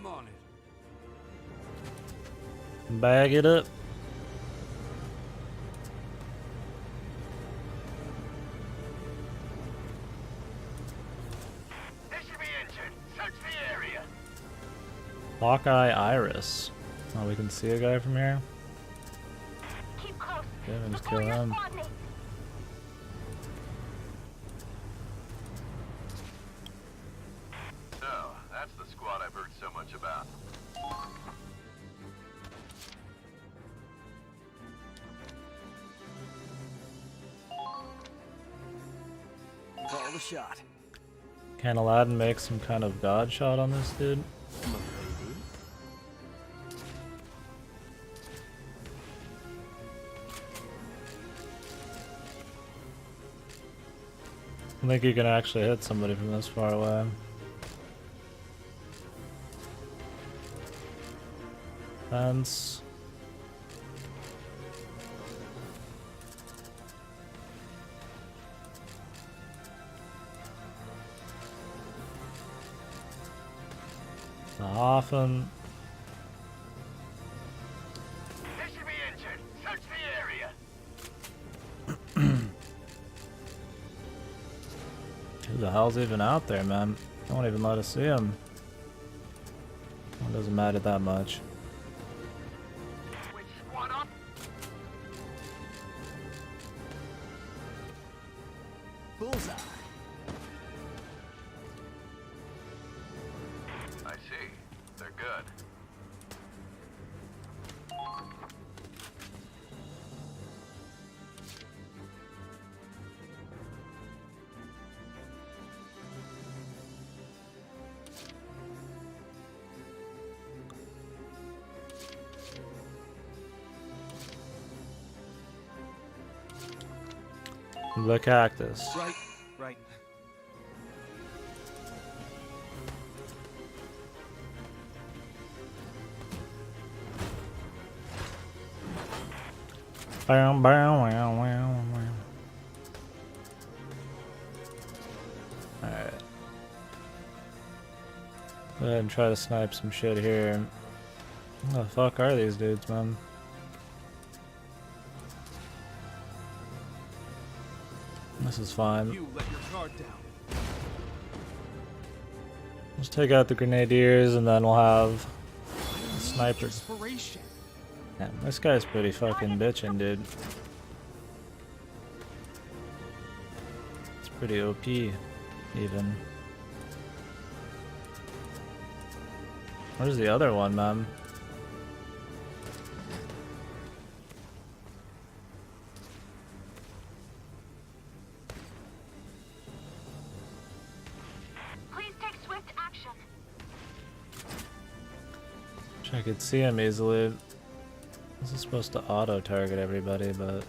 I'm on it. Bag it up. They should be injured. Search the area. Hawkeye Iris. Oh, we can see a guy from here. Keep close. Yeah, and just Before kill your him. squad mates. So, that's the squad I've heard so much about. Call the shot. Can Aladdin make some kind of god shot on this dude? Milady. I think you can actually hit somebody from this far away. Fence. Often. They should be injured. Search the area. Who the hell's even out there, man? They won't even let us see him. It doesn't matter that much. Which squad up? Bullseye. I see. They're good. The cactus. Right. Right. Bam, bam, wow, wow, wow. Alright. Go ahead and try to snipe some shit here. What the fuck are these dudes, man? This is fine. You let your guard down. Let's take out the grenadiers and then we'll have snipers. Inspiration. Damn, this guy's pretty fucking bitchin', dude. It's pretty OP, even. Where's the other one, man? Please take swift action. Wish I could see him easily. This is supposed to auto-target everybody, but...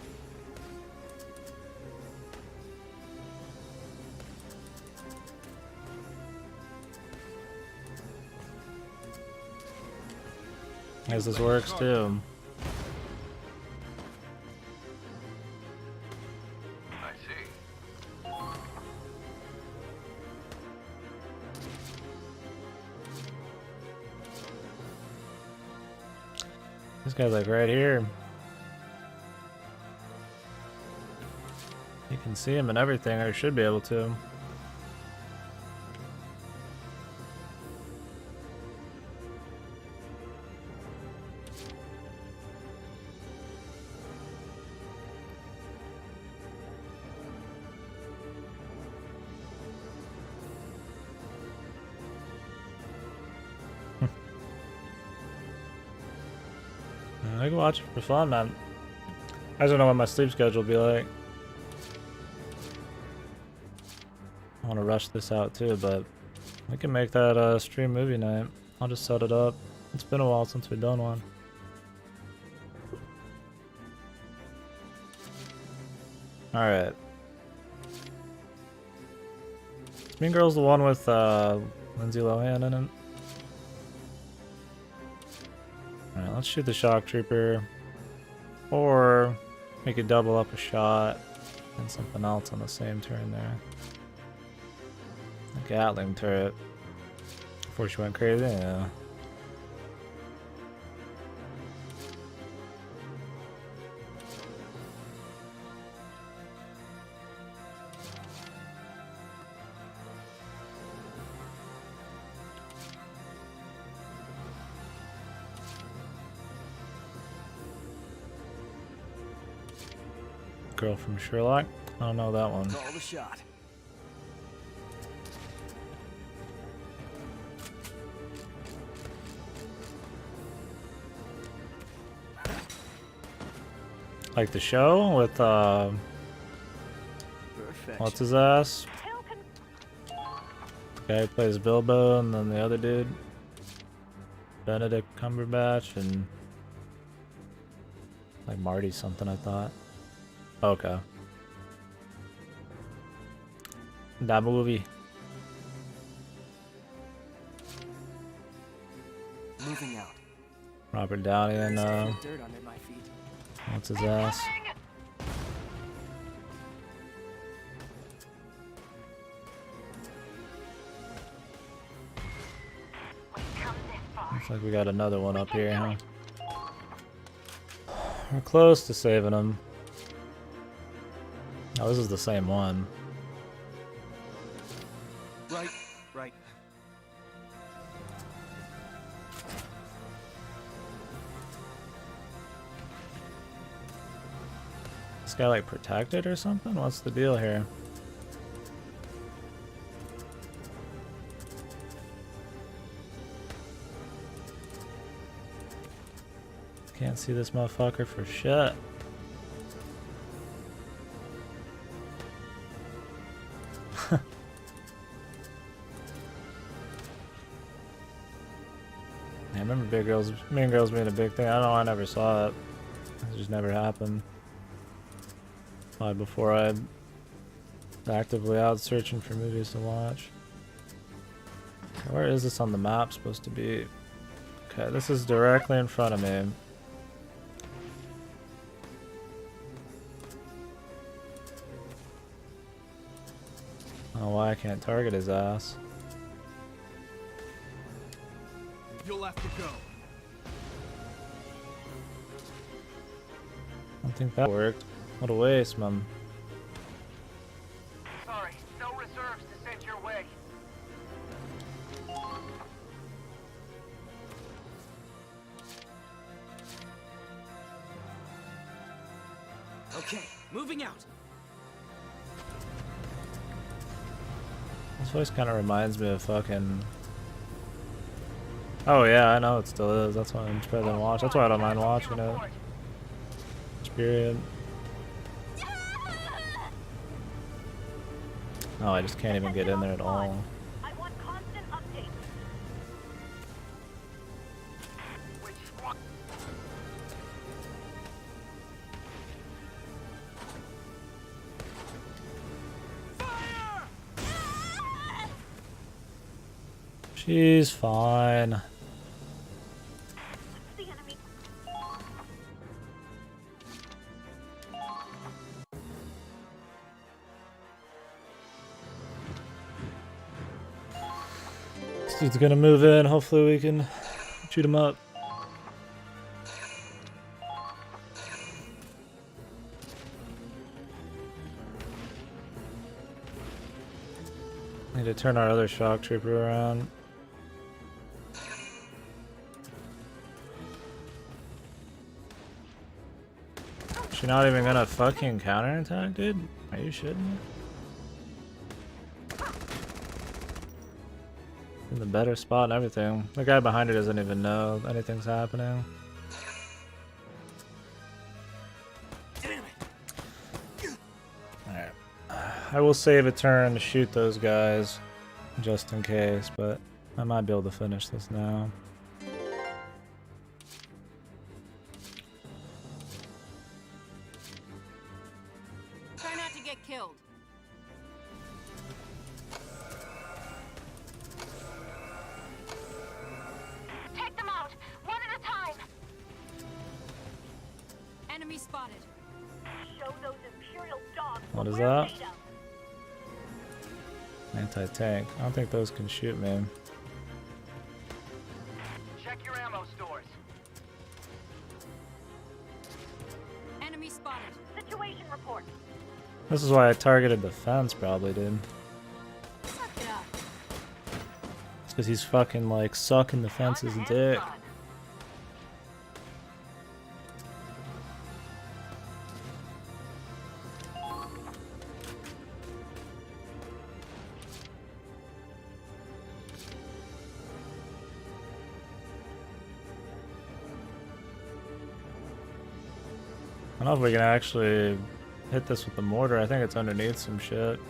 I guess this works too. I see. This guy's like right here. You can see him and everything, or should be able to. I can watch it for fun, man. I don't know what my sleep schedule will be like. I want to rush this out too, but we can make that stream movie night. I'll just set it up. It's been a while since we've done one. Alright. Mean Girl's the one with Lindsay Lohan in it. Alright, let's shoot the shock trooper. Or we could double up a shot and something else on the same turn there. A Gatling turret. Before she went crazy, yeah. girl from Sherlock? I don't know that one. Call the shot. Like the show with Perfection. what's his ass? The guy who plays Bilbo, and then the other dude, Benedict Cumberbatch, and like Marty something. I thought. Okay. That movie. Moving out. Robert Downey and Dirt under my feet. what's his ass? Looks like we got another one up here, huh? We're close to saving him. Oh, this is the same one. Right, right. This guy like protected or something? What's the deal here? Can't see this motherfucker for shit. I remember Mean Girls being a big thing. I don't know, I never saw it. It just never happened. Probably before I actively out searching for movies to watch. Where is this on the map supposed to be? Okay, this is directly in front of me. I don't know why I can't target his ass. You'll have to go. I don't think that worked. What a waste, man. Sorry, no reserves to send your way. Okay, moving out. This voice kind of reminds me of fucking... Oh yeah, I know it still is. That's why I'm better than watch. That's why I don't mind watching it. Period. Oh, I just can't even get in there at all. I want constant updates. Which one? She's fine. The enemy. This dude's gonna move in. Hopefully we can shoot him up. Need to turn our other shock trooper around. She's not even gonna fucking counterattack, dude? Are you shitting me? In the better spot and everything. The guy behind her doesn't even know anything's happening. Alright. I will save a turn to shoot those guys, just in case, but I might be able to finish this now. Try not to get killed. Take them out, one at a time. Enemy spotted. Show those Imperial dogs What is we're that? made of. Anti-tank. I don't think those can shoot me. Check your ammo stores. Enemy spotted. Situation report. This is why I targeted the fence, probably, dude. Suck it up. It's because he's fucking, like, sucking the fence's Gun and dick. gun. don't know if we can actually hit this with the mortar. I think it's underneath some shit.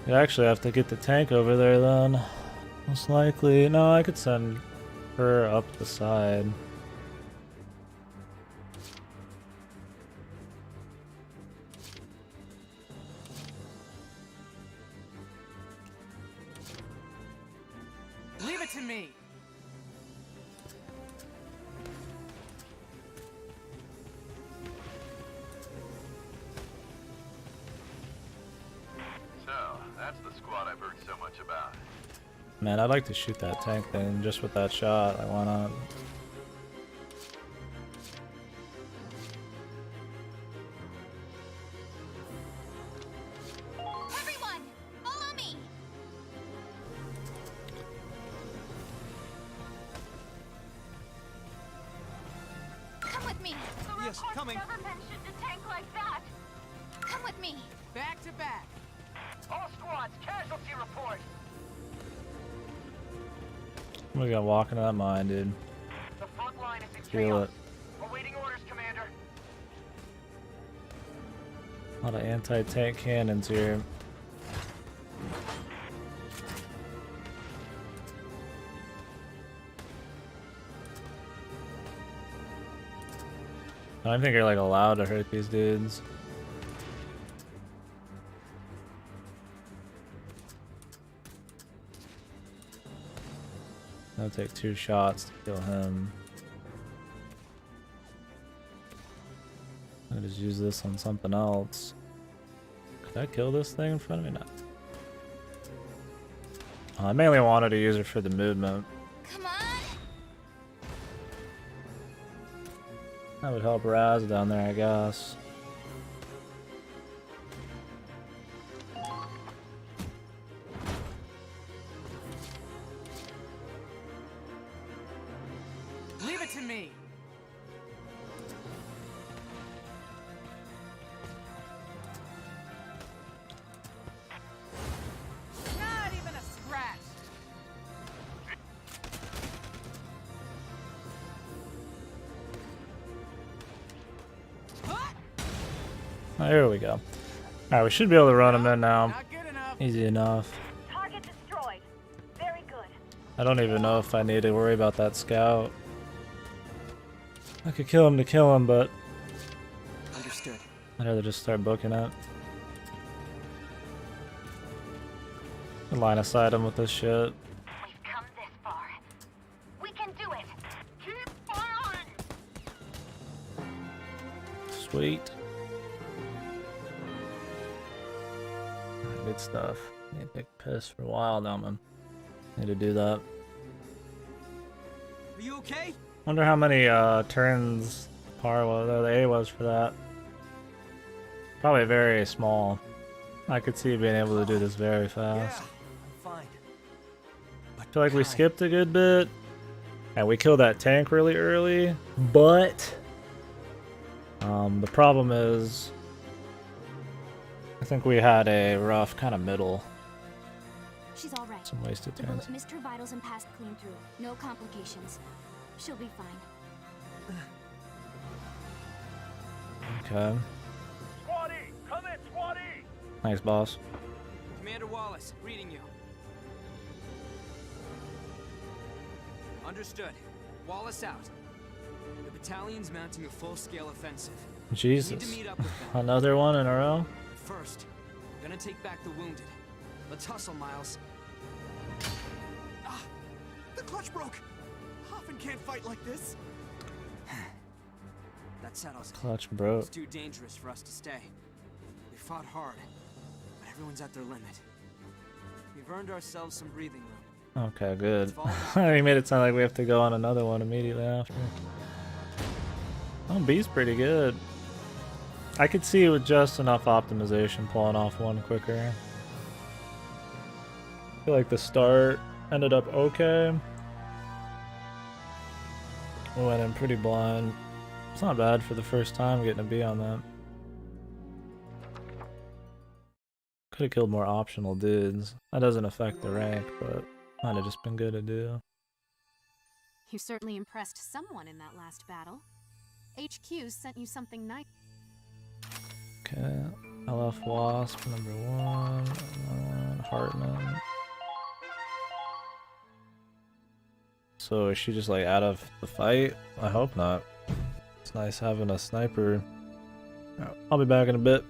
You actually have to get the tank over there then. Most likely. No, I could send her up the side. Leave it to me. So, that's the squad I've heard so much about. Man, I'd like to shoot that tank thing just with that shot. Like, why not? Everyone, follow me. Come with me. The Yes, report coming. never mentioned a tank like that. Come with me. Back to back. All squads, casualty report. We gotta walk into that mine, dude. The front line is in Feel chaos. it. Awaiting orders, Commander. A lot of anti-tank cannons here. I don't think you're like allowed to hurt these dudes. I'll take 2 shots to kill him. I'll just use this on something else. Could I kill this thing in front of me? No. I mainly wanted to use it for the movement. Come on. That would help Raz down there, I guess. Leave it to me. Not even a scratch. Oh, here we go. Alright, we should be able to run him in now. Not good enough. Easy enough. Target destroyed. Very good. I don't even know if I need to worry about that scout. I could kill him to kill him, but Understood. I'd rather just start booking it. Line of sight him with this shit. We've come this far. We can do it. Keep firing! Sweet. Good stuff. Need a big piss for a while now, man. Need to do that. Are you okay? Wonder how many turns par was, or the A was for that. Probably very small. I could see being able to do this very fast. Yeah, I'm fine. I feel like we skipped a good bit. And we killed that tank really early. But the problem is I think we had a rough kind of middle. She's all right. Some wasted The turns. bullet missed her vitals and passed clean through. No complications. She'll be fine. Okay. Squad E! Come in, Squad E! Thanks, boss. Commander Wallace, reading you. Understood. Wallace out. The battalion's mounting a full-scale offensive. Need to Jesus. meet up with them. Another one in a row? First, gonna take back the wounded. Let's hustle, Miles. Ah! The clutch broke! Hoffman can't fight like this! That settles it. Clutch broke. It's too dangerous for us to stay. We fought hard, but everyone's at their limit. We've earned ourselves some breathing room. Okay, good. He made it sound like we have to go on another one immediately after. Oh, B's pretty good. I could see with just enough optimization pulling off one quicker. I feel like the start ended up okay. We went in pretty blind. It's not bad for the first time getting a B on that. Could have killed more optional dudes. That doesn't affect the rank, but might have just been good to do. You certainly impressed someone in that last battle. HQ sent you something nice. Okay. LF Wasp #1. Hartman. So is she just like out of the fight? I hope not. It's nice having a sniper. I'll be back in a bit.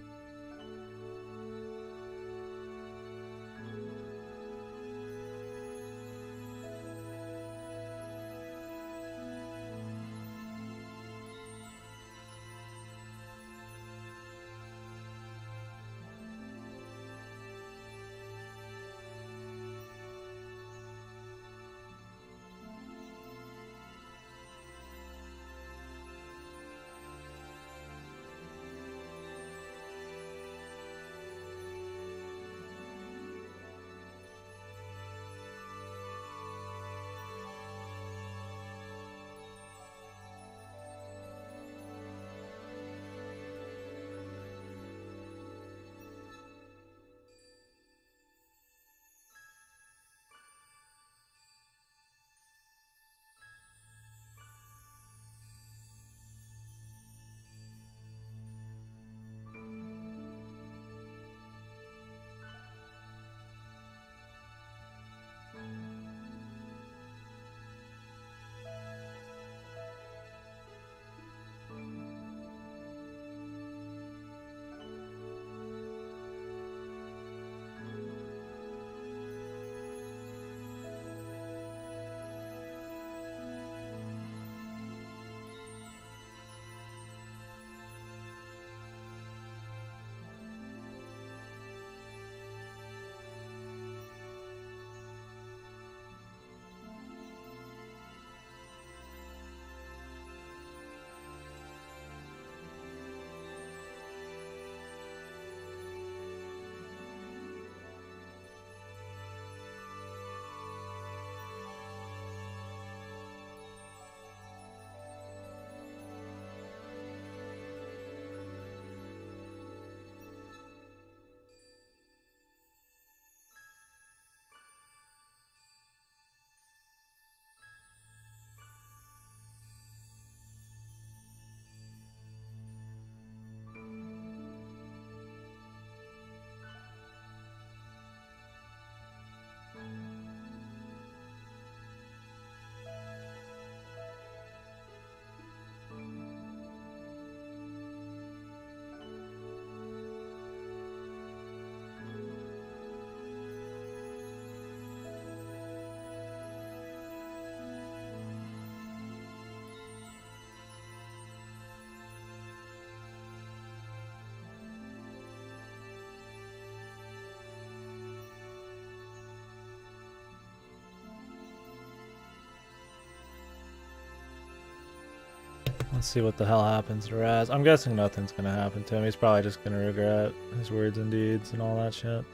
Let's see what the hell happens to Raz. I'm guessing nothing's gonna happen to him. He's probably just gonna regret his words and deeds and all that shit.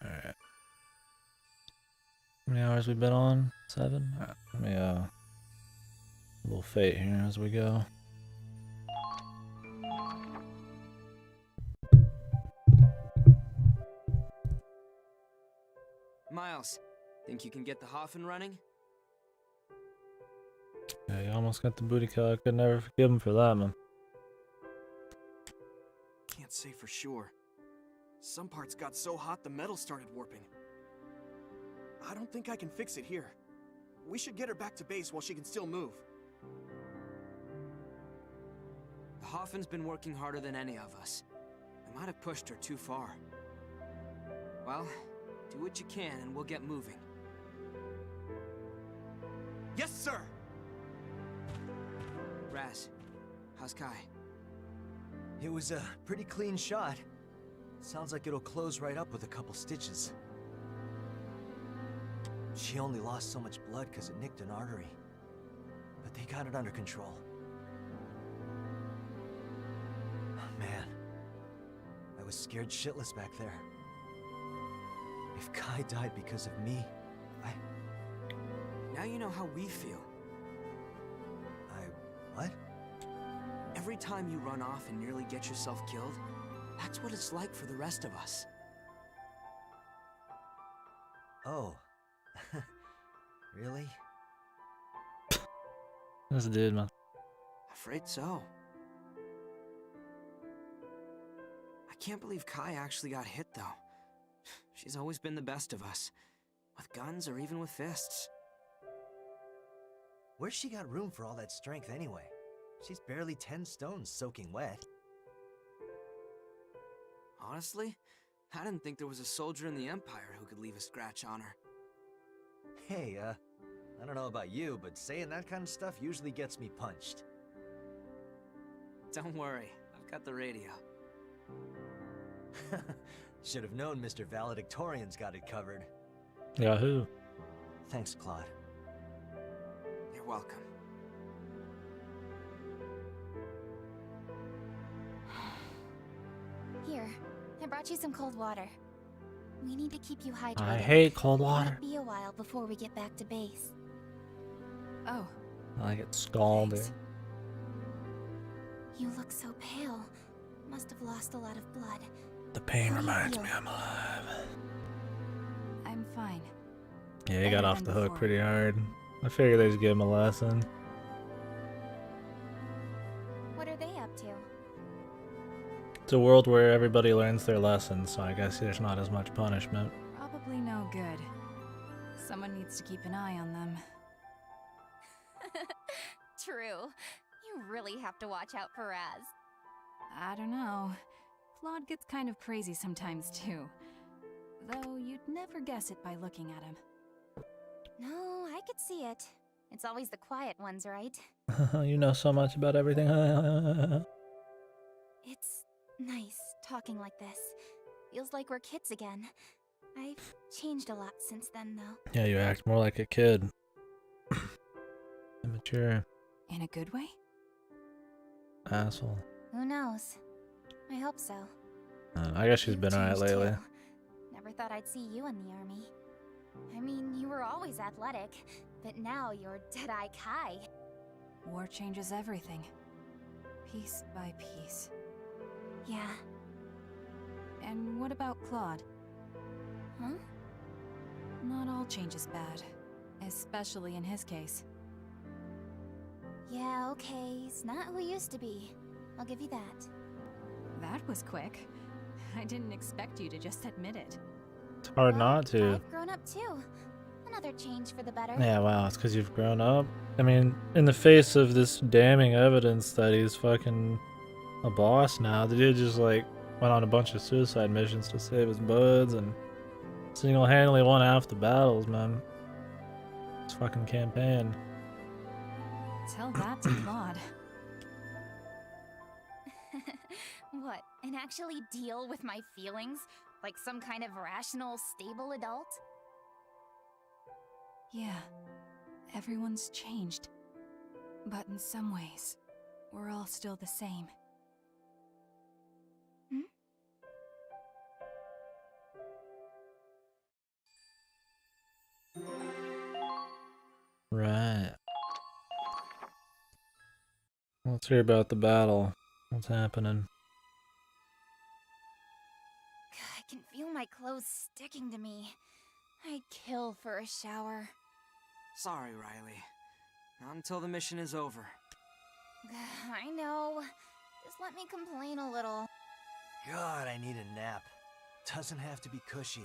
Alright. How many hours we been on? 7? Alright, let me a little fate here as we go. Miles, think you can get the Hoffen running? Yeah, you almost got the booty kill. I could never forgive him for that, man. Can't say for sure. Some parts got so hot the metal started warping. I don't think I can fix it here. We should get her back to base while she can still move. The Hoffen's been working harder than any of us. I might have pushed her too far. Well, do what you can and we'll get moving. Yes, sir! Raz, how's Kai? It was a pretty clean shot. Sounds like it'll close right up with a couple stitches. She only lost so much blood because it nicked an artery. But they got it under control. Man, I was scared shitless back there. If Kai died because of me, Now you know how we feel. what? Every time you run off and nearly get yourself killed, that's what it's like for the rest of us. Oh. Really? This dude, man. Afraid so. I can't believe Kai actually got hit, though. She's always been the best of us. With guns or even with fists. Where's she got room for all that strength anyway? She's barely 10 stones soaking wet. Honestly, I didn't think there was a soldier in the Empire who could leave a scratch on her. Hey, I don't know about you, but saying that kind of stuff usually gets me punched. Don't worry, I've got the radio. Should have known Mr. Valedictorian's got it covered. Yahoo. Thanks, Claude. You're welcome. Here, I brought you some cold water. We need to keep you hydrated. I hate cold It water. might be a while before we get back to base. Oh, I get scalded. thanks. You look so pale. Must have lost a lot of blood. The pain How do you reminds feel? me I'm alive. I'm fine. Yeah, he got Better off than the hook before. pretty hard. I figured they'd give him a lesson. What are they up to? It's a world where everybody learns their lessons, so I guess there's not as much punishment. Probably no good. Someone needs to keep an eye on them. True. You really have to watch out for Raz. I don't know. Claude gets kind of crazy sometimes too. Though you'd never guess it by looking at him. No, I could see it. It's always the quiet ones, right? You know so much about everything. It's nice talking like this. Feels like we're kids again. I've changed a lot since then, though. Yeah, you act more like a kid. Immature In a good way? asshole. Who knows? I hope so. I guess she's You've been alright changed, lately. too. Never thought I'd see you in the army. I mean, you were always athletic, but now you're Deadeye Kai. War changes everything. Piece by piece. Yeah. And what about Claude? Huh? Not all change is bad. Especially in his case. Yeah, okay. He's not who he used to be. I'll give you that. That was quick. I didn't expect you to just admit it. It's hard Well, not to. I've grown up too. Another change for the better. Yeah, wow, it's because you've grown up. I mean, in the face of this damning evidence that he's fucking a boss now, the dude just like went on a bunch of suicide missions to save his buds and single-handedly won half the battles, man. This fucking campaign. Tell that to Claude. What, and actually deal with my feelings? Like some kind of rational, stable adult? Yeah. Everyone's changed. But in some ways, we're all still the same. Right. Let's hear about the battle. What's happening? I can feel my clothes sticking to me. I'd kill for a shower. Sorry, Riley. Not until the mission is over. I know. Just let me complain a little. God, I need a nap. Doesn't have to be cushy.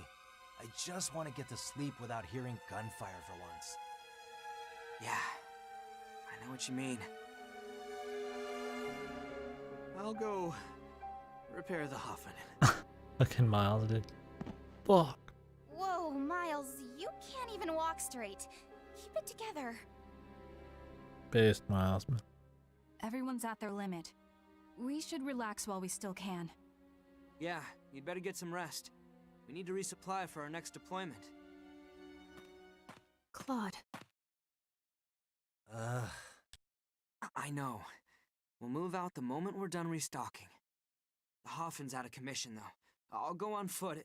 I just want to get to sleep without hearing gunfire for once. Yeah, I know what you mean. I'll go repair the Hoffen. Fucking Miles, dude. Fuck. Whoa, Miles, you can't even walk straight. Keep it together. Based Miles, man. Everyone's at their limit. We should relax while we still can. Yeah, you'd better get some rest. We need to resupply for our next deployment. Claude. I know. We'll move out the moment we're done restocking. The Hoffen's out of commission, though. I'll go on foot.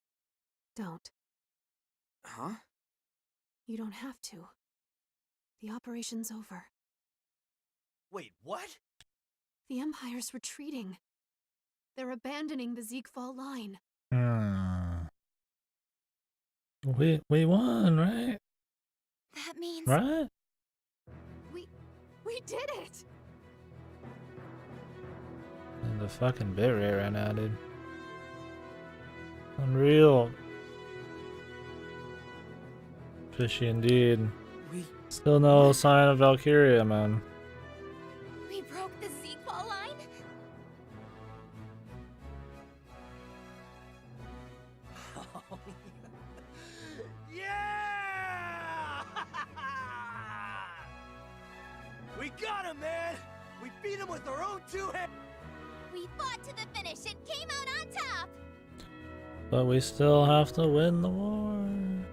Don't. Huh? You don't have to. The operation's over. Wait, what? The Empire's retreating. They're abandoning the Ziegfall line. We won, right? That means Right? We did it! And the fucking bit rate right now, dude. Unreal. Fishy indeed. Still no sign of Valkyria, man. we broke the Ziegfall line? Yeah! We got him, man! We beat him with our own two hands! We fought to the finish and came out on top! But we still have to win the war.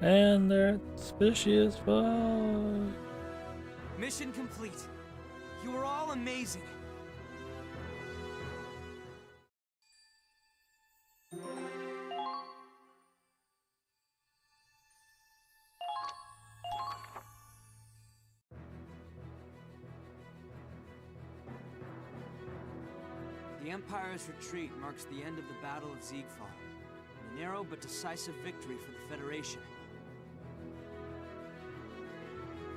And they're fishy as fuck. Mission complete. You were all amazing. The Empire's retreat marks the end of the Battle of Ziegfall, a narrow but decisive victory for the Federation.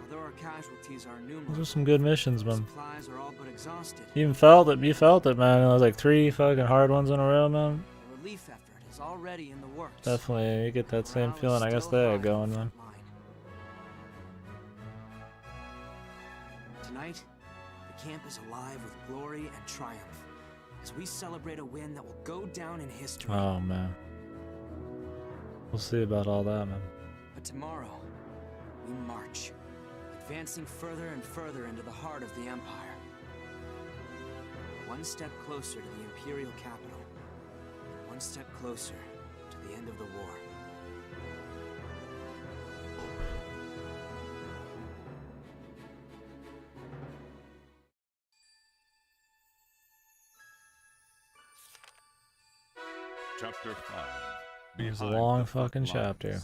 Although our casualties are numerous, Those are some good missions, man. supplies are all but exhausted. You felt it, man. It was like 3 fucking hard ones in a row, man. A relief effort is already in the works. Definitely, you get that same Morale is feeling. I guess still they high had going, on the man. front line. Tonight, the camp is alive with glory and triumph as we celebrate a win that will go down in history. Oh, man. We'll see about all that, man. But tomorrow, we march, advancing further and further into the heart of the Empire. One step closer to the Imperial capital, one step closer to the end of the war. Chapter 5. It's a Behind long the front fucking lines. chapter.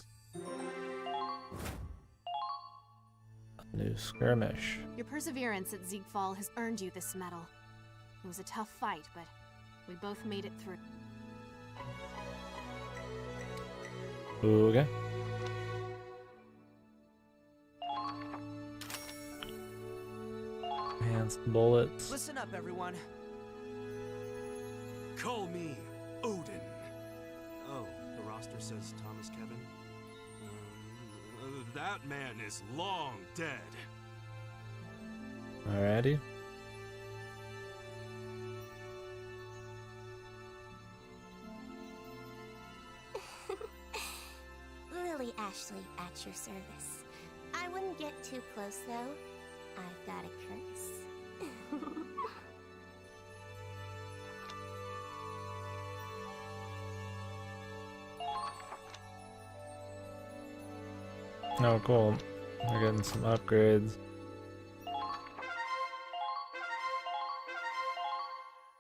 New skirmish. Your perseverance at Ziegfall has earned you this medal. It was a tough fight, but we both made it through. Okay. Hands, bullets. Listen up, everyone. Call me Odin. Oh, the roster says Thomas Kevin. That man is long dead. Alrighty. Lily Ashley at your service. I wouldn't get too close, though. I've got a curse. Oh, cool. We're getting some upgrades.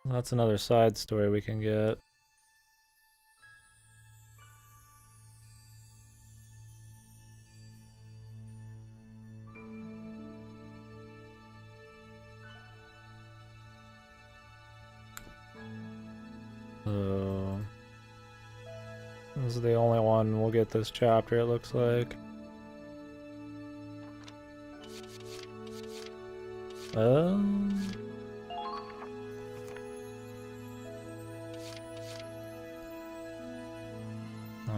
That's another side story we can get. So, this is the only one we'll get this chapter, it looks like. Oh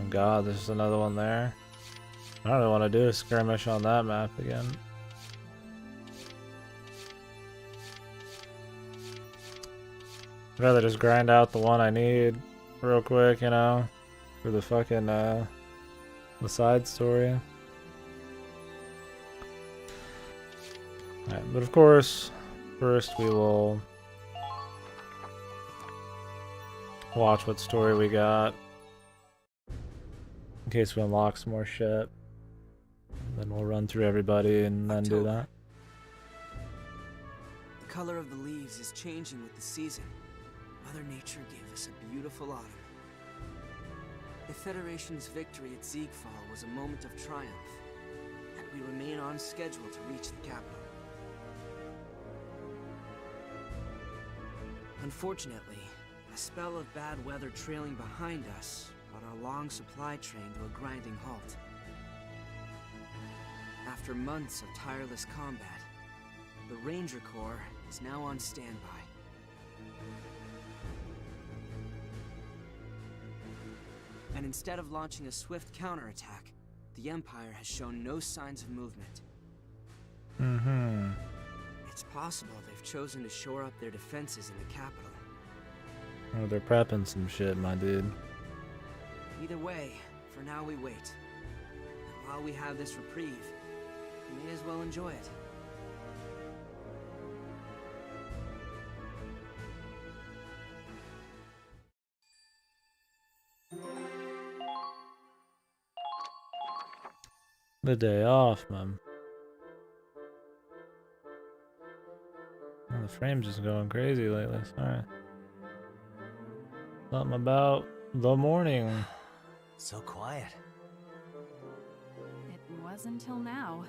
god, there's another one there. I don't really want to do a skirmish on that map again. I'd rather just grind out the one I need real quick, you know, for the fucking, the side story. Alright, but of course, first we will watch what story we got. In case we unlock some more shit. Then we'll run through everybody and then do that. The color of the leaves is changing with the season. Mother Nature gave us a beautiful autumn. The Federation's victory at Ziegfall was a moment of triumph, and we remain on schedule to reach the capital. Unfortunately, a spell of bad weather trailing behind us brought our long supply train to a grinding halt. After months of tireless combat, the Ranger Corps is now on standby. And instead of launching a swift counterattack, the Empire has shown no signs of movement. Mm-hmm. It's possible they've chosen to shore up their defenses in the capital. Oh, they're prepping some shit, my dude. Either way, for now we wait. And while we have this reprieve, we may as well enjoy it. The day off, man. Oh, the frame's just going crazy lately, sorry. Something about the morning. So quiet. It was until now.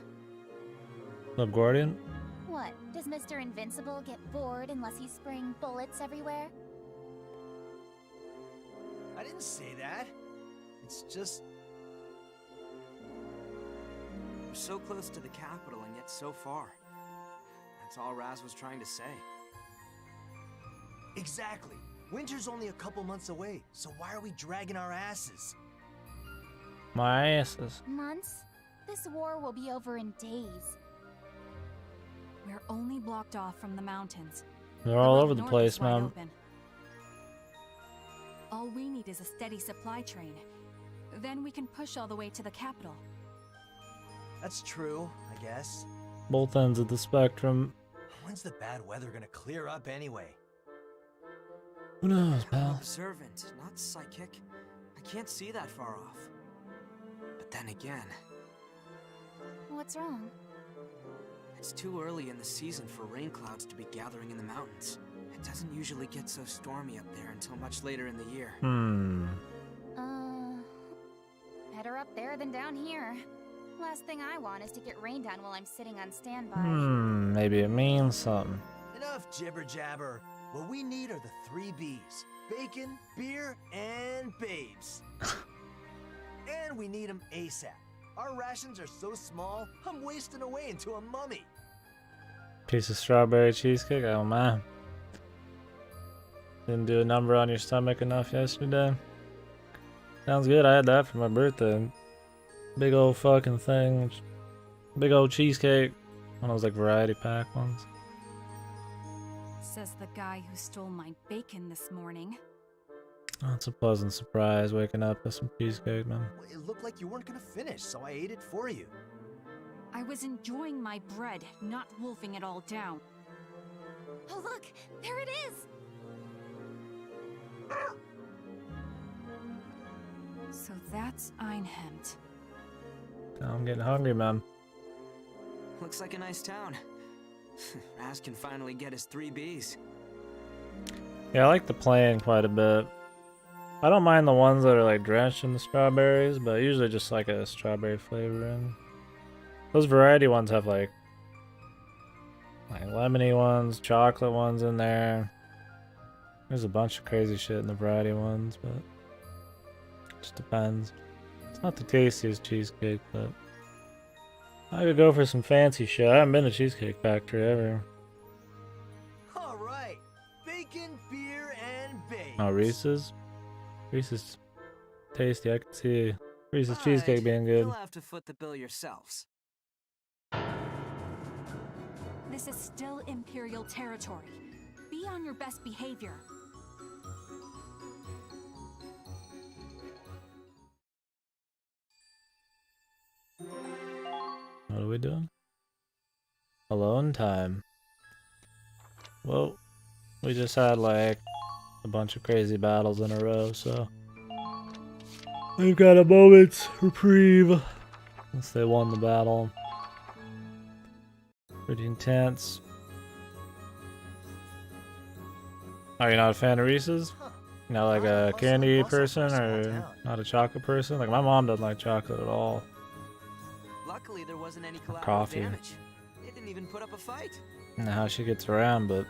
What's up, Guardian? What? Does Mr. Invincible get bored unless he's spraying bullets everywhere? I didn't say that. It's just... We're so close to the capital and yet so far. That's all Raz was trying to say. Exactly. Winter's only a couple months away, so why are we dragging our asses? My asses. Months? This war will be over in days. We're only blocked off from the mountains. They're all road over the north place, is wide man. open. All we need is a steady supply train. Then we can push all the way to the capital. That's true, I guess. Both ends of the spectrum. When's the bad weather gonna clear up anyway? Who knows, I'm pal? observant, not psychic. I can't see that far off. But then again, What's wrong? it's too early in the season for rain clouds to be gathering in the mountains. It doesn't usually get so stormy up there until much later in the year. Better up there than down here. Last thing I want is to get rained on while I'm sitting on standby. Maybe it means something. Enough jibber jabber. What we need are the 3 B's. Bacon, beer, and babes. And we need them ASAP. Our rations are so small, I'm wasting away into a mummy. Piece of strawberry cheesecake? Oh man. Didn't do a number on your stomach enough yesterday. Sounds good. I had that for my birthday. Big old fucking thing. Big old cheesecake. One of those like variety pack ones. Says the guy who stole my bacon this morning. Oh, it's a pleasant surprise waking up with some cheesecake, man. Well, it looked like you weren't gonna finish, so I ate it for you. I was enjoying my bread, not wolfing it all down. Oh look! There it is! So that's Einhemd. I'm getting hungry, man. Looks like a nice town. Raz can finally get his 3 Bs. Yeah, I like the plain quite a bit. I don't mind the ones that are like drenched in the strawberries, but usually just like a strawberry flavor in. Those variety ones have like lemony ones, chocolate ones in there. There's a bunch of crazy shit in the variety ones, but it just depends. It's not the tastiest cheesecake, but I could go for some fancy shit. I haven't been to Cheesecake Factory ever. All right, bacon, beer, and babes. Oh, Reese's? Reese's tasty. I could see Reese's cheesecake being good. You'll have to foot the bill yourselves. This is still Imperial territory. Be on your best behavior. What are we doing? Alone time. Well, we just had like a bunch of crazy battles in a row, so we've got a moment's reprieve since they won the battle. Pretty intense. Are you not a fan of Reese's? You know, like a candy person or not a chocolate person? Like my mom doesn't like chocolate at all. Luckily, there wasn't any collateral Coffee. damage. They didn't even put up a fight. I don't know how she gets around, but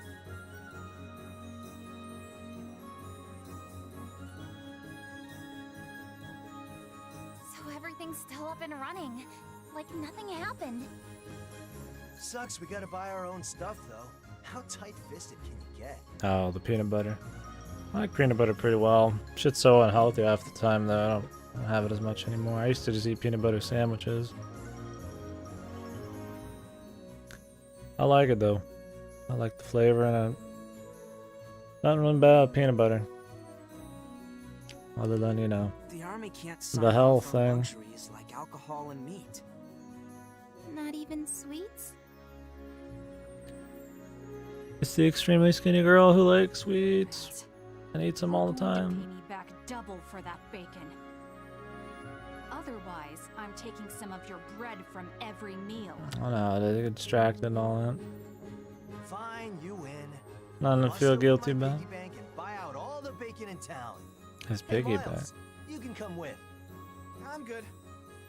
everything's still up and running. Like nothing happened. Sucks we gotta buy our own stuff, though. How tight-fisted can you get? Oh, the peanut butter. I like peanut butter pretty well. Shit's so unhealthy half the time though. I don't have it as much anymore. I used to just eat peanut butter sandwiches. I like it though. I like the flavor and nothing really bad with peanut butter. Other than, you know, The army can't the health thing. luxuries like alcohol and meat. Not even sweets? It's the extremely skinny girl who likes sweets and eats them all the You're going to time. pay me back double for that bacon. Otherwise, I'm taking some of your bread from every meal. I know, they get distracted and all that. Fine, you win. Nothing to Bust feel open guilty my about. piggy bank and buy out all the bacon in town. His Hey, piggy bank. Miles, you can come with. I'm good.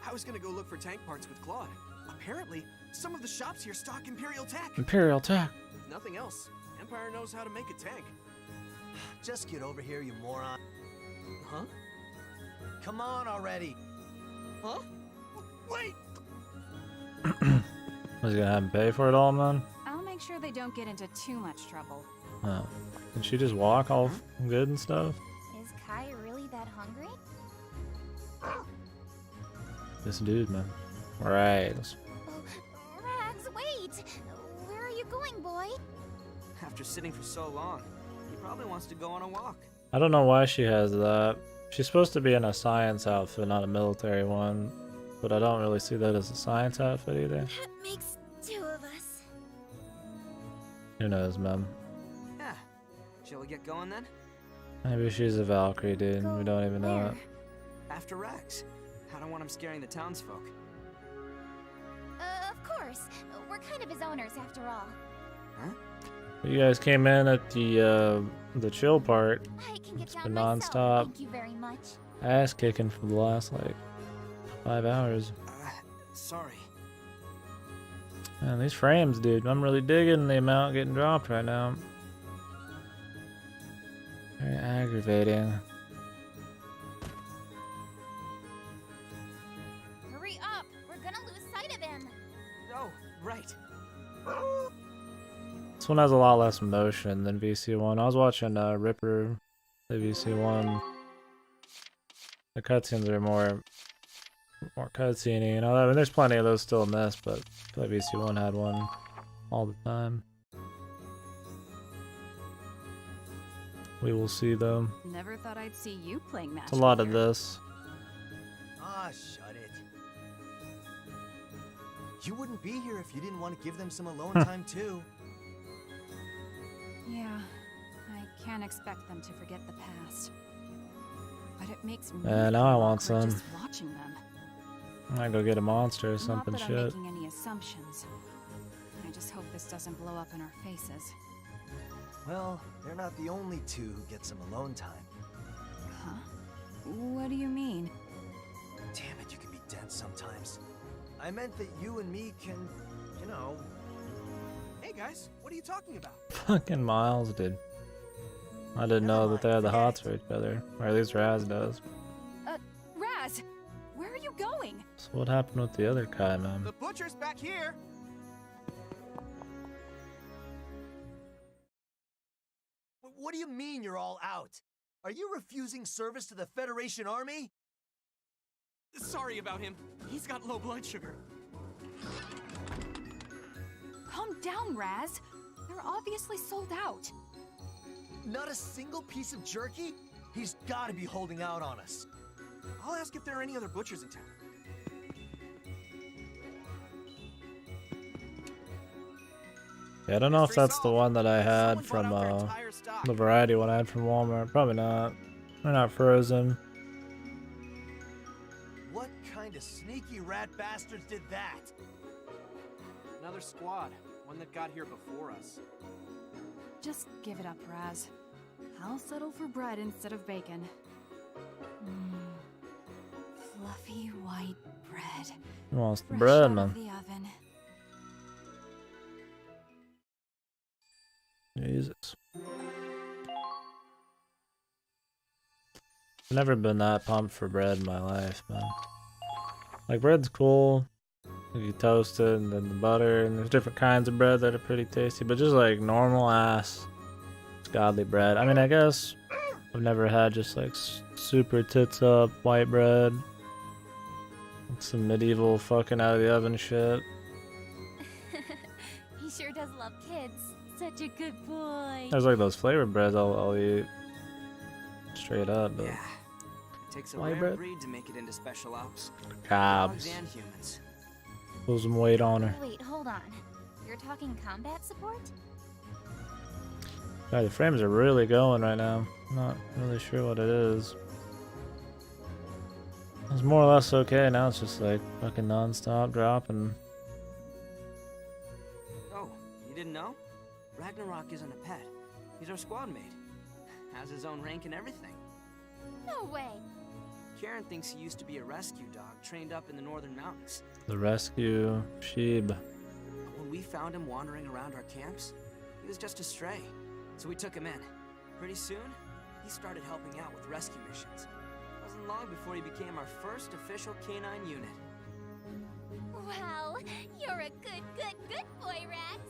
I was gonna go look for tank parts with Claude. Apparently, some of the shops here stock Imperial tech. Imperial tech. If nothing else, Empire knows how to make a tank. Just get over here, you moron. Huh? Come on already. Huh? Wait! Was he gonna have him pay for it all, man? I'll make sure they don't get into too much trouble. Oh. Did she just walk all good and stuff? Is Kai really that hungry? This dude, man. Right. Oh, Rags, wait! Where are you going, boy? After sitting for so long, he probably wants to go on a walk. I don't know why she has that. She's supposed to be in a science outfit, not a military one. But I don't really see that as a science outfit either. That makes two of us. Who knows, man? Yeah. Shall we get going then? Maybe she's a Valkyrie, dude. We don't even know it. After Rex. I don't want him scaring the townsfolk. Of course. We're kind of his owners after all. Huh? You guys came in at the chill part. I can get It's down been myself. nonstop. Thank you very much. Ass kicking for the last like 5 hours. Sorry. Man, these frames, dude. I'm really digging the amount getting dropped right now. Very aggravating. Hurry up! We're gonna lose sight of him. Oh, right. This one has a lot less motion than VC1. I was watching Ripper, the VC1. The cutscenes are more cutscene-y, you know. I mean, there's plenty of those still in this, but I feel like VC1 had one all the time. We will see though. Never thought I'd see you playing Master. It's a lot of here. this. Ah, shut it. You wouldn't be here if you didn't want to give them some alone time too. Yeah, I can't expect them to forget the past. But it makes me Now I want awkward some. just watching them. I might go get a monster or something Not that I'm shit. making any assumptions. I just hope this doesn't blow up in our faces. Well, they're not the only two who get some alone time. Huh? What do you mean? Damn it, you can be dense sometimes. I meant that you and me can, you know... Hey guys, what are you talking about? Fucking Miles, dude. I didn't know that they had the hots for each other. Or at least Raz does. Raz! Where are you going? So what happened with the other Kai, man? The butcher's back here! What do you mean you're all out? Are you refusing service to the Federation Army? Sorry about him. He's got low blood sugar. Calm down, Raz. They're obviously sold out. Not a single piece of jerky? He's gotta be holding out on us. I'll ask if there are any other butchers in town. Yeah, I don't know if Mystery that's the solved. one that I had Someone brought from out their entire stock. the variety one I had from Walmart. Probably not. They're not frozen. What kind of sneaky rat bastards did that? Another squad. One that got here before us. Just give it up, Raz. I'll settle for bread instead of bacon. Fluffy white bread. Who wants the Fresh bread, out man? of the oven. Jesus. I've never been that pumped for bread in my life, man. Like, bread's cool. If you toast it and then the butter, and there's different kinds of bread that are pretty tasty, but just like normal ass godly bread. I mean, I guess I've never had just like super tits up white bread. Some medieval fucking out of the oven shit. He sure does love kids. Such a good boy. There's like those flavored breads I'll eat straight up, but Yeah. It takes a white rare bread? breed to make it into special ops. carbs. Dogs and humans. Put some weight on her. Wait, hold on. You're talking combat support? God, the frames are really going right now. Not really sure what it is. It was more or less okay, now it's just like fucking non-stop dropping. Oh, you didn't know? Ragnarok isn't a pet. He's our squad mate. Has his own rank and everything. No way. Karen thinks he used to be a rescue dog trained up in the northern mountains. The rescue sheep. But when we found him wandering around our camps, he was just a stray. So we took him in. Pretty soon, he started helping out with rescue missions. It wasn't long before he became our first official canine unit. Wow, you're a good boy, Rex.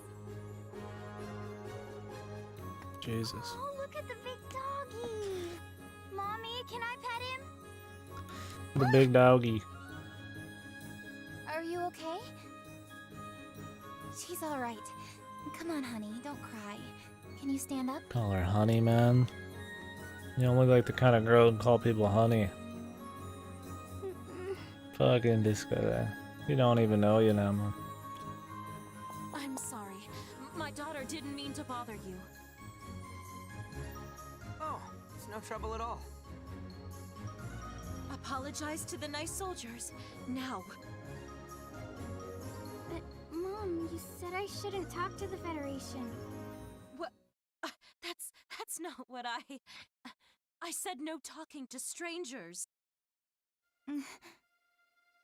Jesus. Oh, look at the big doggy. Mommy, can I pet him? The big doggy. Are you okay? She's all right. Come on, honey, don't cry. Can you stand up? Call her honey, man. You don't look like the kind of girl who call people honey. Fucking disgusting. You don't even know you now, man. I'm sorry. My daughter didn't mean to bother you. Oh, it's no trouble at all. Apologize to the nice soldiers. Now. But, Mom, you said I shouldn't talk to the Federation. What? That's not what I said no talking to strangers.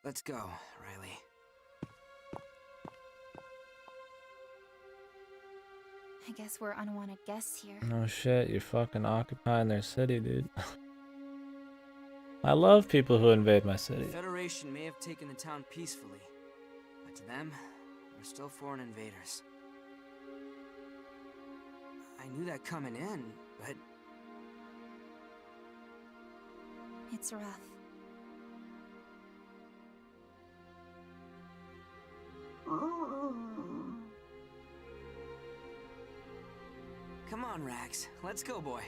Let's go, Riley. I guess we're unwanted guests here. No shit, you're fucking occupying their city, dude. I love people who invade my city. The Federation may have taken the town peacefully, but to them, we're still foreign invaders. I knew that coming in, but It's rough. come on, Rax. Let's go, boy.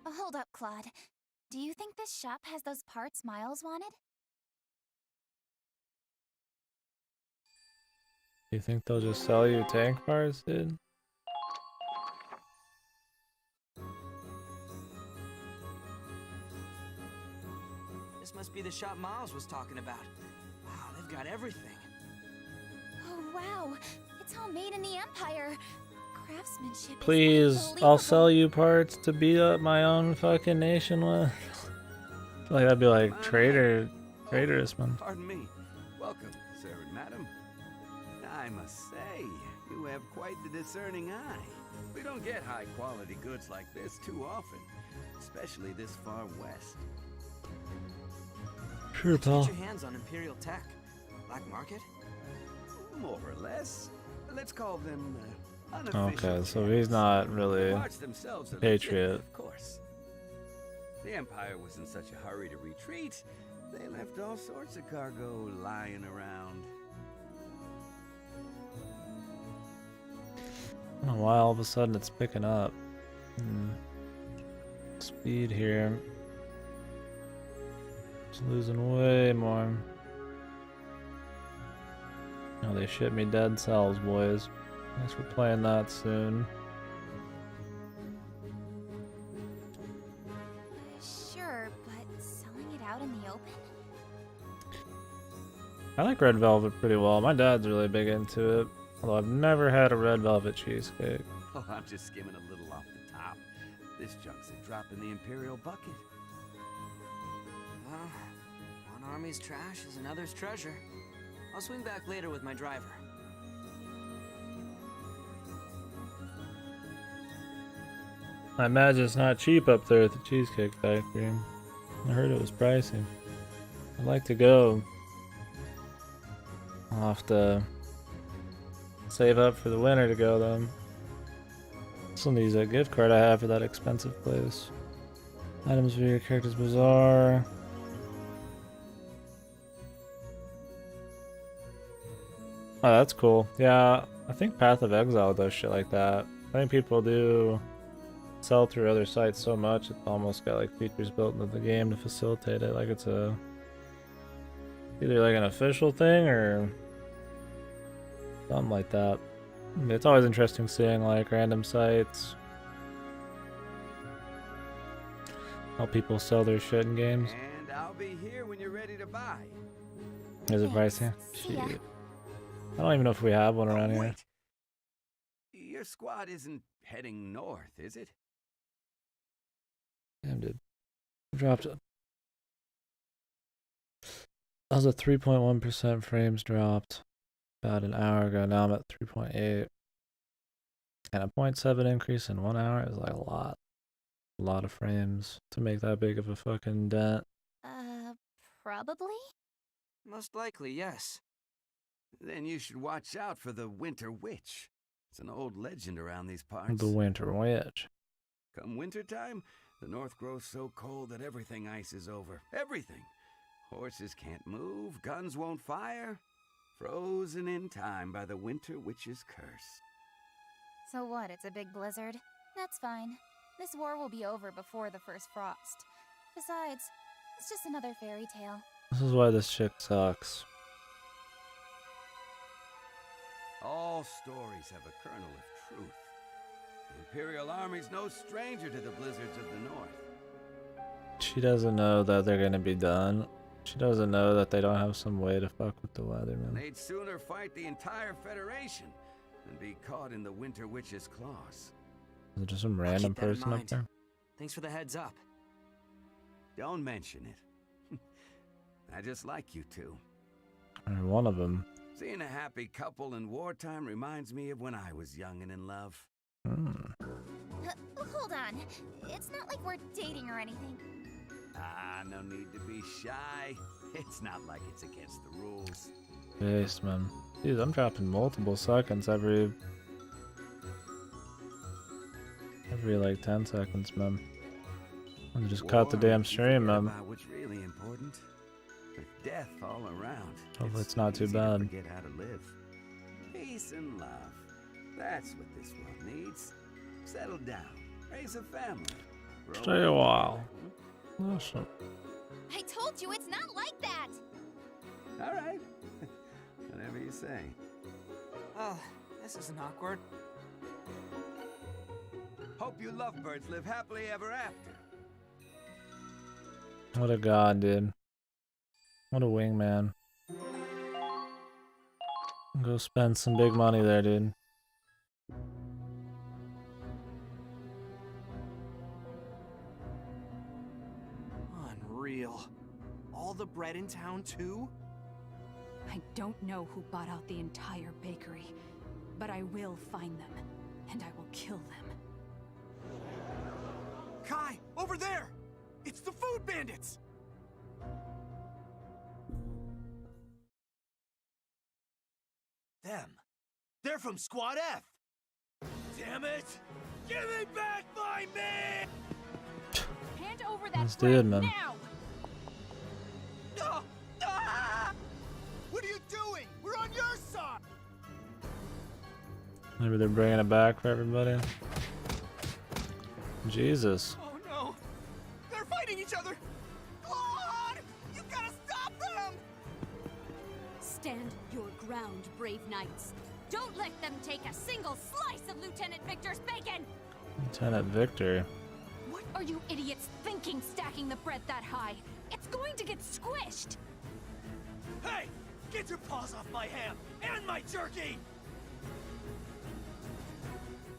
Hold up, Claude. Do you think this shop has those parts Miles wanted? You think they'll just sell you tank parts, dude? This must be the shop Miles was talking about. Wow, they've got everything. Oh, wow. It's all made in the Empire. Craftsmanship Please, is I'll sell unbelievable. you parts to beat up my own fucking nation with. I feel like that'd be like traitorous, man. Pardon me. Welcome, sir and madam. I must say, you have quite the discerning eye. We don't get high-quality goods like this too often, especially this far west. Sure, Get pal. your hands on Imperial tech. Black market? More or less. Let's call them unofficial. Okay, so checks. he's not The really parts themselves are patriot. legitimate, of course. The Empire was in such a hurry to retreat, they left all sorts of cargo lying around. I don't know why all of a sudden it's picking up. Speed here. It's losing way more. Oh, they ship me dead cells, boys. Guess we're playing that soon. Sure, but selling it out in the open? I like red velvet pretty well. My dad's really big into it. Although I've never had a red velvet cheesecake. Oh, I'm just skimming a little off the top. This junk's a drop in the Imperial bucket. Well, one army's trash is another's treasure. I'll swing back later with my driver. I imagine it's not cheap up there at the Cheesecake Factory. I heard it was pricey. I'd like to go. I'll have to save up for the winter to go though. Still need that gift card I have for that expensive place. Items for your character's bazaar. Oh, that's cool. Yeah, I think Path of Exile does shit like that. I think people do sell through other sites so much it's almost got like features built into the game to facilitate it. Like it's a either like an official thing or something like that. It's always interesting seeing like random sites how people sell their shit in games. And I'll be here when you're ready to buy. There's a price here. See ya. Shit. I don't even know if we have one around here. Wait. Your squad isn't heading north, is it? Damn, dude. Dropped it. That was a 3.1% frames dropped about an hour ago. Now I'm at 3.8. And a 0.7 increase in 1 hour is like a lot. A lot of frames to make that big of a fucking dent. Probably? Most likely, yes. Then you should watch out for the Winter Witch. It's an old legend around these parts. The Winter Witch. Come wintertime, the north grows so cold that everything ices over. Everything. Horses can't move, guns won't fire. Frozen in time by the Winter Witch's curse. So what, it's a big blizzard? That's fine. This war will be over before the first frost. Besides, it's just another fairy tale. This is why this chick sucks. All stories have a kernel of truth. The Imperial Army's no stranger to the blizzards of the north. She doesn't know that they're gonna be done. She doesn't know that they don't have some way to fuck with the weather, man. They'd sooner fight the entire Federation than be caught in the Winter Witch's claws. Is it just some I'll random keep that in person up mind. there? Thanks for the heads up. Don't mention it. I just like you two. Or one of them. Seeing a happy couple in wartime reminds me of when I was young and in love. Hold on. It's not like we're dating or anything. Ah, no need to be shy. It's not like it's against the rules. Jeez, man. Dude, I'm dropping multiple seconds every like 10 seconds, man. I just cut the damn stream, man. About what's really important. With death all around. Hopefully it's not too easy to bad. Forget how to live. Peace and love. That's what this world needs. Settle down. Raise a family. Grow Stay a up. while. Listen. I told you it's not like that! All right. Whatever you say. Oh, this isn't awkward. Hope you lovebirds live happily ever after. What a god, dude. What a wingman. Go spend some big money there, dude. Unreal. All the bread in town, too? I don't know who bought out the entire bakery, but I will find them, and I will kill them. Kai, over there! It's the food bandits! Them. They're from Squad F! Damn it! Give me back my man! Hand over that Let's do bread it, man. now! No! Ah! What are you doing? We're on your side! Maybe they're bringing it back for everybody. Jesus. Oh no! They're fighting each other! Claude! You gotta stop them! Stand your ground, brave knights. Don't let them take a single slice of Lieutenant Victor's bacon! Lieutenant Victor. What are you idiots thinking stacking the bread that high? It's going to get squished! Hey! Get your paws off my ham and my jerky!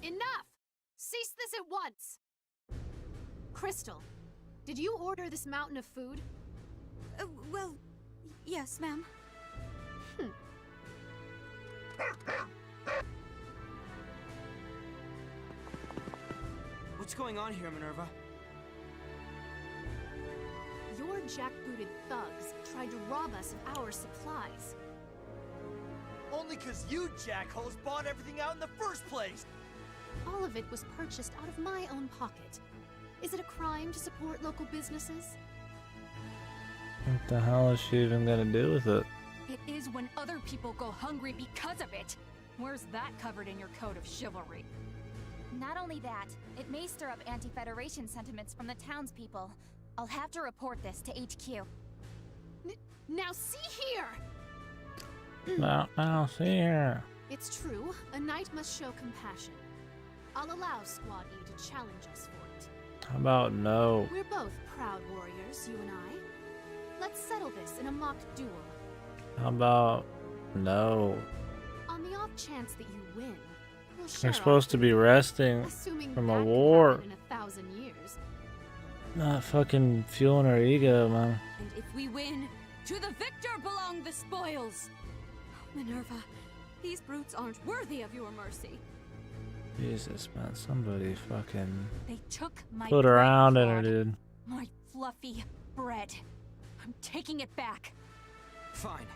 Enough! Cease this at once! Crystal, did you order this mountain of food? Well, yes, ma'am. What's going on here, Minerva? Your jackbooted thugs tried to rob us of our supplies. Only 'cause you jackholes bought everything out in the first place! All of it was purchased out of my own pocket. Is it a crime to support local businesses? What the hell is she even gonna do with it? It is when other people go hungry because of it. Where's that covered in your code of chivalry? Not only that, it may stir up anti-Federation sentiments from the townspeople. I'll have to report this to HQ. Now see here! Now, see here. It's true, a knight must show compassion. I'll allow Squad E to challenge us for it. How about no? We're both proud warriors, you and I. Let's settle this in a mock duel. How about no? On the off chance that you win, we'll share They're supposed to be resting assuming from that a could war. happen in 1,000 years. Not fucking fueling her ego, man. And if we win, to the victor belong the spoils. Minerva, these brutes aren't worthy of your mercy. Jesus, man. Somebody fucking They took my put bread, around in her, Claude. dude. My fluffy bread. I'm taking it back. Fine.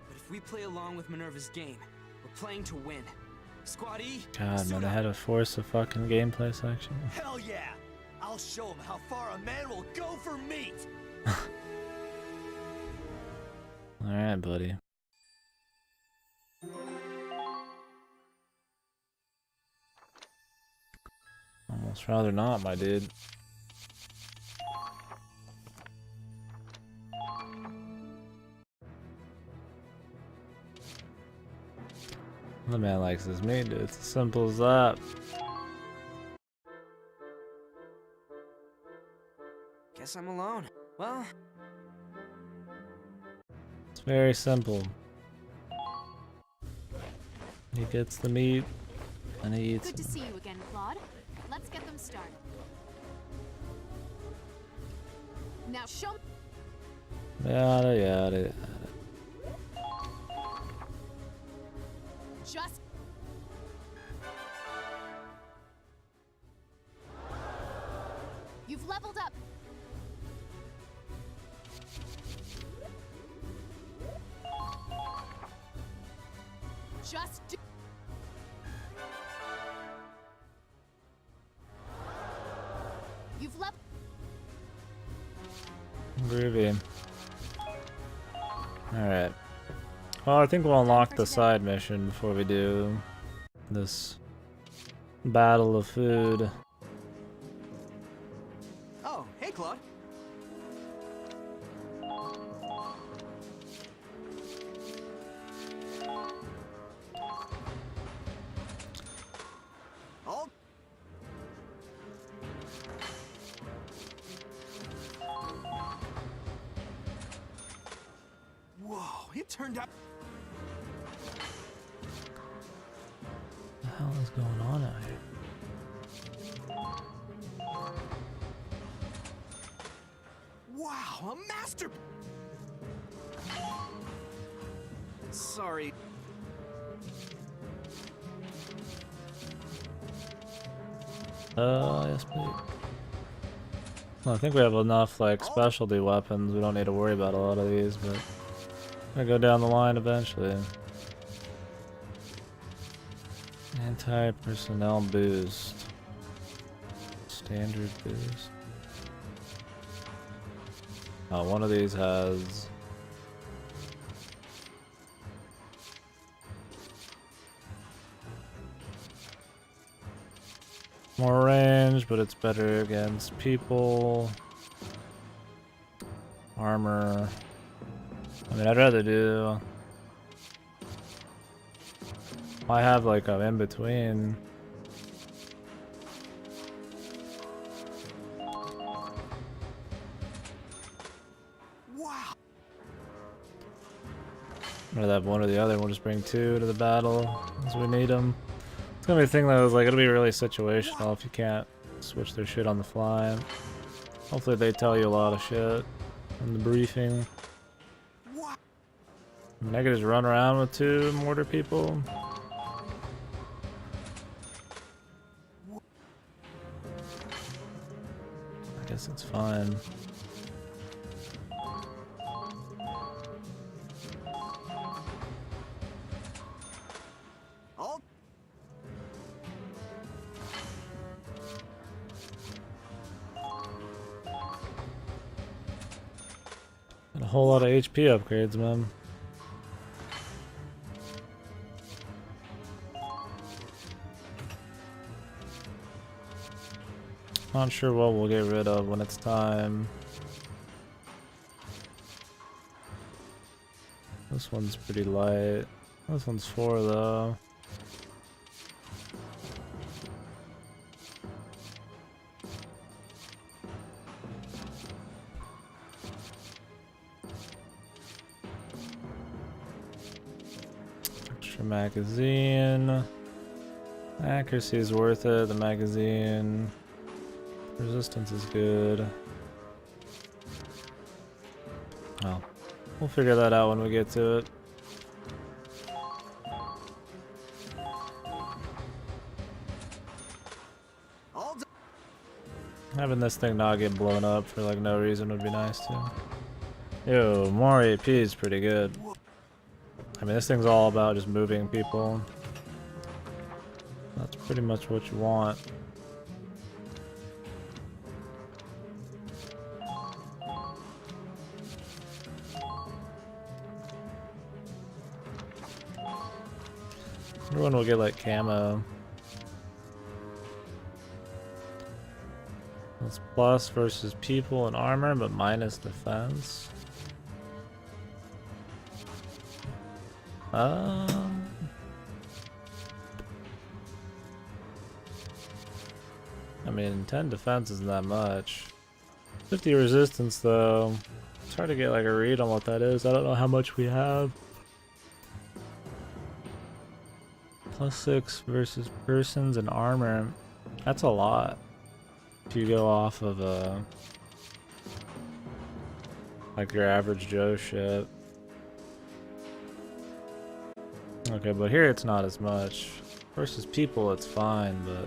But if we play along with Minerva's game, we're playing to win. Squad E, God, suit man, they up. had to force a fucking gameplay section. Hell yeah! I'll show him how far a man will go for meat! Alright, buddy. Almost rather not, my dude. The man likes his meat, dude. It's as simple as that. Guess I'm alone. Well, It's very simple. He gets the meat and he eats Good it. to see you again, Claude. Let's get them started. Now show me. Yada yada yada. Just you've leveled up. Just do. You've leveled. Groovy. Alright. Well, I think we'll unlock the side mission before we do this battle of food. Oh, hey, Claude. Oh. Whoa, it turned out. What the hell is going on out here? Wow, a master. Sorry. Yes, please. Well, I think we have enough, like, specialty weapons. We don't need to worry about a lot of these, but we'll go down the line eventually. Anti-personnel boost. Standard boost. Oh, one of these has... more range, but it's better against people. Armor. I mean, I'd rather do... I have like a in-between. Wow. Rather have one or the other. We'll just bring two to the battle as we need them. It's gonna be a thing that is like, it'll be really situational if you can't switch their shit on the fly. Hopefully they tell you a lot of shit in the briefing. I mean, I could just run around with two mortar people. I guess it's fine. whole lot of HP upgrades, man. Not sure what we'll get rid of when it's time. This one's pretty light. This one's 4 though. Extra magazine. Accuracy is worth it. The magazine. Resistance is good. Oh. We'll figure that out when we get to it. Having this thing not get blown up for like no reason would be nice too. Yo, more AP is pretty good. I mean, this thing's all about just moving people. That's pretty much what you want. Everyone will get like camo. It's plus versus people and armor, but minus defense. I mean, 10 defense isn't that much. 50 resistance though. It's hard to get like a read on what that is. I don't know how much we have. +6 versus persons and armor. That's a lot. If you go off of like your average Joe shit. Okay, but here it's not as much. Versus people it's fine, but